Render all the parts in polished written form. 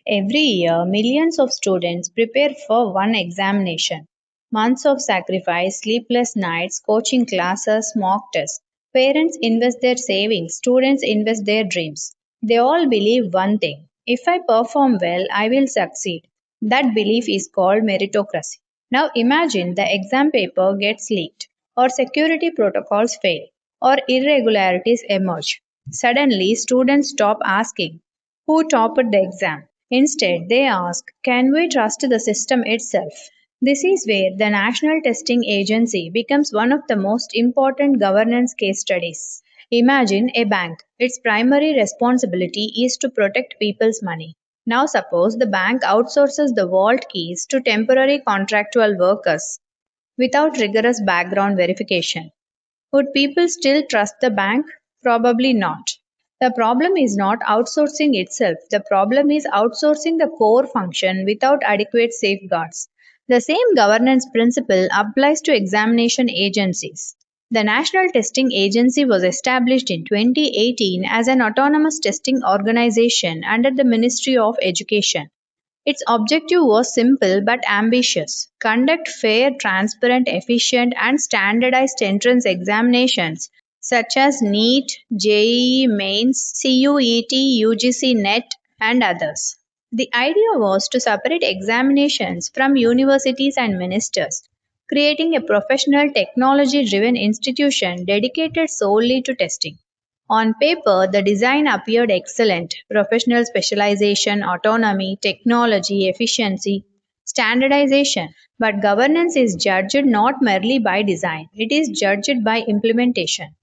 Every year, millions of students prepare for one examination. Months of sacrifice, sleepless nights, coaching classes, mock tests. Parents invest their savings, students invest their dreams. They all believe one thing: if I perform well, I will succeed. That belief is called meritocracy. Now imagine the exam paper gets leaked, or security protocols fail, or irregularities emerge. Suddenly, students stop asking, who topped the exam? Instead, they ask, can we trust the system itself? This is where the National Testing Agency becomes one of the most important governance case studies. Imagine a bank. Its primary responsibility is to protect people's money. Now, suppose the bank outsources the vault keys to temporary contractual workers without rigorous background verification. Would people still trust the bank? Probably not. The problem is not outsourcing itself. The problem is outsourcing the core function without adequate safeguards. The same governance principle applies to examination agencies. The National Testing Agency was established in 2018 as an autonomous testing organization under the Ministry of Education. Its objective was simple but ambitious: conduct fair, transparent, efficient, and standardized entrance examinations such as NEET, JEE Mains, CUET, UGC NET, and others. The idea was to separate examinations from universities and ministers, creating a professional, technology driven institution dedicated solely to testing. On paper, the design appeared excellent: professional specialization, autonomy, technology, efficiency, standardization. But governance is judged not merely by design, it is judged by implementation.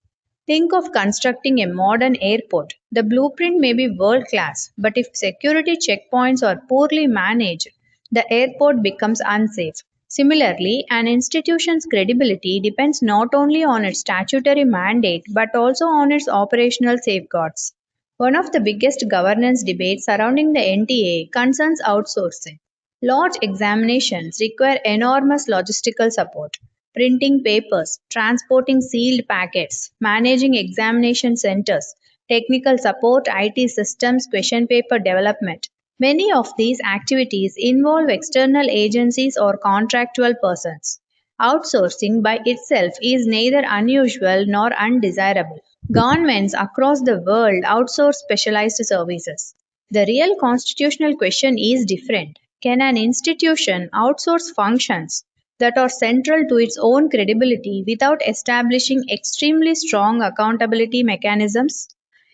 Think of constructing a modern airport. The blueprint may be world class, but if security checkpoints are poorly managed, the airport becomes unsafe. Similarly, an institution's credibility depends not only on its statutory mandate but also on its operational safeguards. One of the biggest governance debates surrounding the NTA concerns outsourcing. Large examinations require enormous logistical support: printing papers, transporting sealed packets, managing examination centers, technical support, IT systems, question paper development. Many of these activities involve external agencies or contractual persons. Outsourcing by itself is neither unusual nor undesirable. Governments across the world outsource specialized services. The real constitutional question is different. Can an institution outsource functions that are central to its own credibility without establishing extremely strong accountability mechanisms?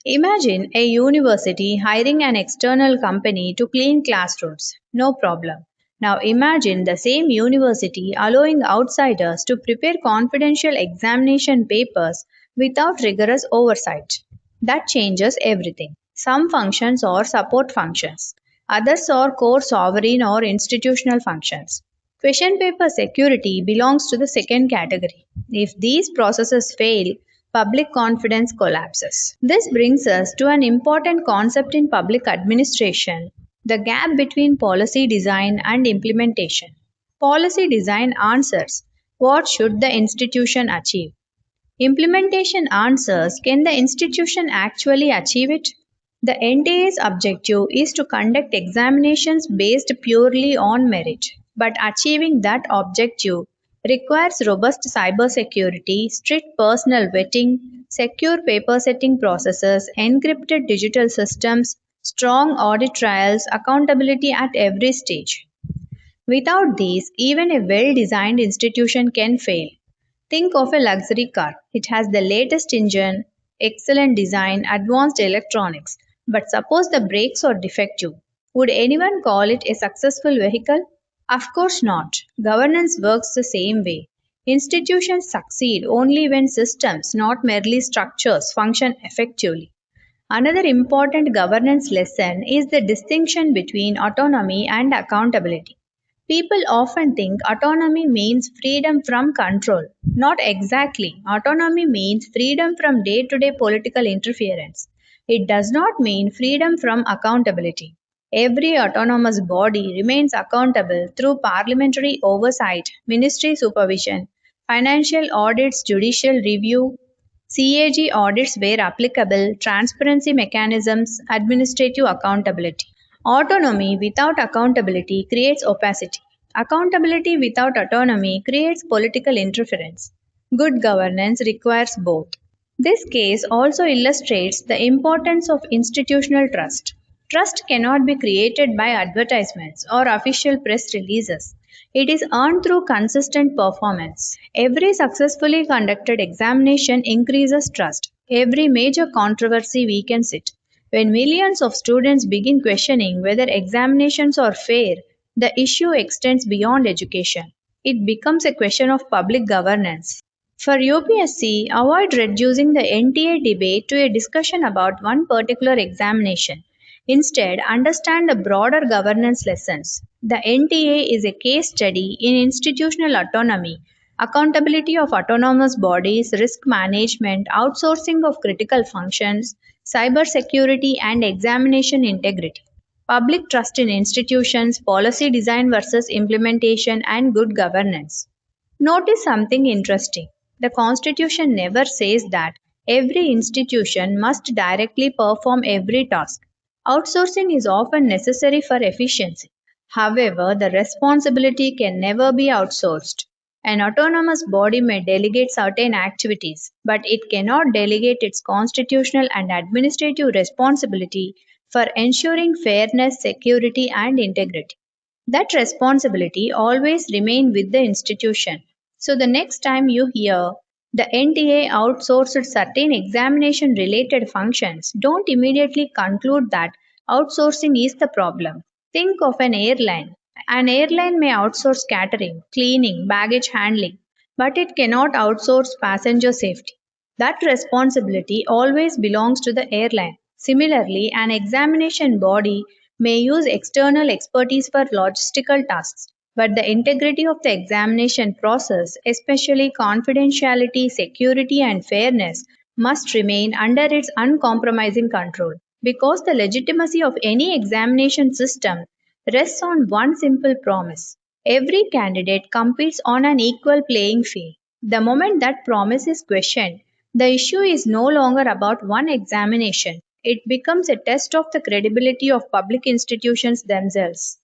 Imagine a university hiring an external company to clean classrooms. No problem. Now imagine the same university allowing outsiders to prepare confidential examination papers without rigorous oversight. That changes everything. Some functions are support functions, others are core sovereign or institutional functions. Question paper security belongs to the second category. If these processes fail, public confidence collapses. This brings us to an important concept in public administration: the gap between policy design and implementation. Policy design answers, what should the institution achieve? Implementation answers, can the institution actually achieve it? The NTA's objective is to conduct examinations based purely on merit, but achieving that objective requires robust cybersecurity, strict personal vetting, secure paper setting processes, encrypted digital systems, strong audit trails, accountability at every stage. Without these, even a well designed institution can fail. Think of a luxury car. It has the latest engine, excellent design, advanced electronics. But suppose the brakes are defective. Would anyone call it a successful vehicle? Of course not. Governance works the same way. Institutions succeed only when systems, not merely structures, function effectively. Another important governance lesson is the distinction between autonomy and accountability. People often think autonomy means freedom from control. Not exactly. Autonomy means freedom from day to day political interference. It does not mean freedom from accountability. Every autonomous body remains accountable through parliamentary oversight, ministry supervision, financial audits, judicial review, CAG audits where applicable, transparency mechanisms, administrative accountability. Autonomy without accountability creates opacity. Accountability without autonomy creates political interference. Good governance requires both. This case also illustrates the importance of institutional trust. Trust cannot be created by advertisements or official press releases. It is earned through consistent performance. Every successfully conducted examination increases trust. Every major controversy weakens it. When millions of students begin questioning whether examinations are fair, the issue extends beyond education. It becomes a question of public governance. For UPSC, avoid reducing the NTA debate to a discussion about one particular examination. Instead, understand the broader governance lessons. The NTA is a case study in institutional autonomy, accountability of autonomous bodies, risk management, outsourcing of critical functions, cybersecurity, and examination integrity. Public trust in institutions, policy design versus implementation, and good governance. Notice something interesting. The Constitution never says that every institution must directly perform every task. Outsourcing is often necessary for efficiency. However, the responsibility can never be outsourced. An autonomous body may delegate certain activities, but it cannot delegate its constitutional and administrative responsibility for ensuring fairness, security, and integrity. That responsibility always remain with the institution. So the next time you hear the NTA outsourced certain examination related functions, don't immediately conclude that outsourcing is the problem. Think of an airline. An airline may outsource catering, cleaning, baggage handling, but it cannot outsource passenger safety. That responsibility always belongs to the airline. Similarly, an examination body may use external expertise for logistical tasks, but the integrity of the examination process, especially confidentiality, security, and fairness, must remain under its uncompromising control. Because the legitimacy of any examination system rests on one simple promise: every candidate competes on an equal playing field. The moment that promise is questioned, the issue is no longer about one examination. It becomes a test of the credibility of public institutions themselves.